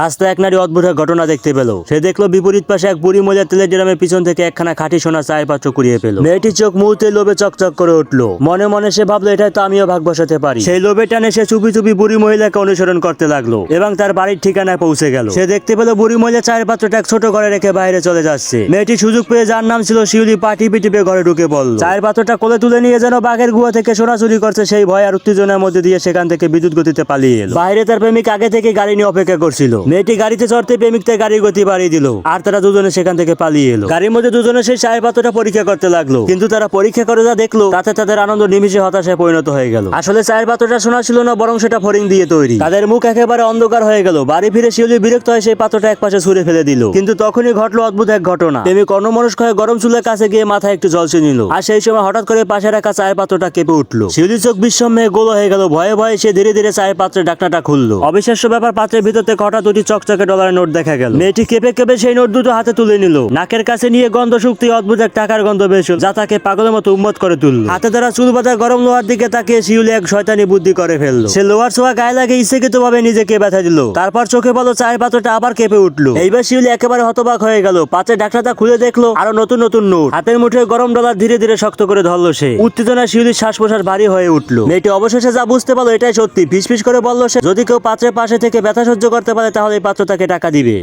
রাস্তায় এক নারী অদ্ভুত এক ঘটনা দেখতে পেল। সে দেখলো বিপরীত পাশে এক বুড়ি মহিলা তেলের ড্রামের পিছন থেকে একখানা খাঁটি সোনা চায়ের পাত্র কুড়িয়ে পেল। মেয়েটির চোখ মুহূর্তে লোভে চকচক করে উঠলো। মনে মনে সে ভাবলো, এটাই তো আমিও ভাগ বসাতে পারি। সেই লোভে টানে সে চুপি চুপি বুড়ি মহিলাকে অনুসরণ করতে লাগলো এবং তার বাড়ির ঠিকানায় পৌঁছে গেল। সে দেখতে পেল বুড়ি মহিলা চায়ের পাত্রটা এক ছোট ঘরে রেখে বাইরে চলে যাচ্ছে। মেয়েটি সুযোগ পেয়ে, যার নাম ছিল শিউলি, পা টিপে টিপে ঘরে ঢুকে পড়ল। চায়ের পাত্রটা কোলে তুলে নিয়ে যেন বাঘের গুহা থেকে সোনা চুরি করছে সেই ভয় আর উত্তেজনার মধ্যে দিয়ে সেখান থেকে বিদ্যুৎ গতিতে পালিয়ে এলো। বাইরে তার প্রেমিক আগে থেকে গাড়ি নিয়ে অপেক্ষা করছিল। মেয়েটি গাড়িতে চড়তে প্রেমিক তার গাড়ির গতি বাড়িয়ে দিল আর তারা দুজনে সেখান থেকে পালিয়ে এলো। গাড়ির মধ্যে দুজনে সেই চায়ের পাত্রটা পরীক্ষা করতে লাগলো, কিন্তু তারা পরীক্ষা করে যা দেখলো তাতে তাদের আনন্দ নিমিষে হতাশায় পরিণত হয়ে গেল। আসলে চায়ের পাত্রটা সোনা ছিল না, বরং সেটা ফড়িং দিয়ে তৈরি। তাদের মুখ একেবারে অন্ধকার হয়ে গেল। বাড়ি ফিরে শিউলি বিরক্ত হয়ে সেই পাত্রটা এক পাশে ছুঁড়ে ফেলে দিল। কিন্তু তখনই ঘটলো অদ্ভুত এক ঘটনা। প্রেমিক অন্যমনস্ক হয়ে গরম চুলের কাছে গিয়ে মাথায় একটু জল নিল, আর সেই সময় হঠাৎ করে পাশে রাখা চায়ের পাত্রটা কেঁপে উঠলো। শিউলির চোখ বিস্ময়ে গোল হয়ে গেল। ভয়ে ভয়ে সে ধীরে ধীরে চায়ের পাত্রের ঢাকনাটা খুললো। অবিশ্বাস্য ব্যাপার, পাত্রের ভিতর থেকে হঠাৎ দুটি চকচকে ডলারের নোট দেখা গেল। মেয়েটি কেঁপে কেঁপে সেই নোট দুটো হাতে তুলে নিল। নাকের কাছে নিয়ে গন্ধ শুকতে অদ্ভুত এক টাকার গন্ধ বেশ, যা তাকে পাগলের মতো উন্মত করে তুলল। হাতে ধরা চুল বাঁধা গরম লোহার দিকে তাকিয়ে শিউলি এক শয়তানি বুদ্ধি করে ফেললো। সে লোহার ছোঁয়া গায়ে লাগে ইচ্ছাকৃত ভাবে নিজেকে ব্যথা দিল। তারপর চোখে বলো চায়ের পাত্রটা আবার কেঁপে উঠলো। এইবার শিউলি একেবারে হতবাক হয়ে গেল। পাত্রের ঢাকনাটা খুলে দেখলো আরো নতুন নতুন নোট। হাতের মুঠোয় গরম ডলার ধীরে ধীরে শক্ত করে ধরলো সে। উত্তেজনা শিউলির শ্বাস প্রশ্বাস ভারী হয়ে উঠলো। মেয়েটি অবশেষে যা বুঝতে পারলো এটাই সত্যি। ফিসফিস করে বলল সে, যদি কেউ পাত্রের পাশে থেকে ব্যথা সহ্য করতে পারে তাহলে এই পাত্র তাকে টাকা দিবে।